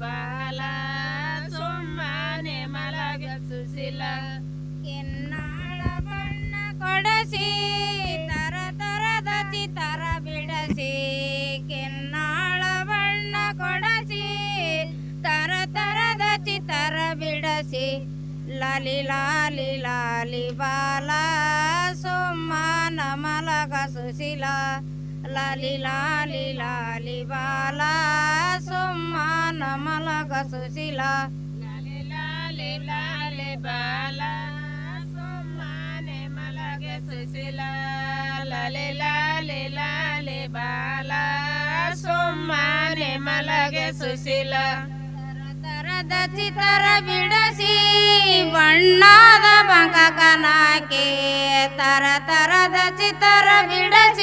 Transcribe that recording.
ಬಾಲ ಸುಮ್ಮನೆ ಮಲಗ ಸುಶೀಲ ಕೆನ್ನಾಳ ಬಣ್ಣ ಕೊಡಸಿ ತರ ತರದ ಚಿತರ ಬಿಡಸಿ ಕೆನ್ನಾಳ ಬಣ್ಣ ಕೊಡಸಿ ತರ ತರದ ಚಿತರ ಬಿಡಸಿ ಲಾಲಿ ಲಾಲಿ ಲಾಲಿ ಬಾಲ ಸುಮ್ಮನ ಮಲಗ ಸುಶೀಲ ಲಾಲಿ ಲಾಲಿ ಲಾಲಿ ಬಾಲ ಸುಮ್ಮನ ಮಲಗ ಸುಶೀಲ ಲಾಲಿ ಲಾಲಿ ಲಾಲಿ ಬಾಲ ಸುಮ್ಮನೆ ಮಲಗ ಸುಶೀಲ ಲಾಲಿ ಲಾಲಿ ಲಾಲಿ ಬಾಲ ಸುಮ್ಮನೆ ಮಲಗ ಸುಶೀಲ ತರದ ಚಿತರ ಬಿಡಸಿ ಬಣ್ಣದ ಬಂಕ ಕನಾಕೆ ತರ ತರದ ಚಿತರ ಬಿಡಸಿ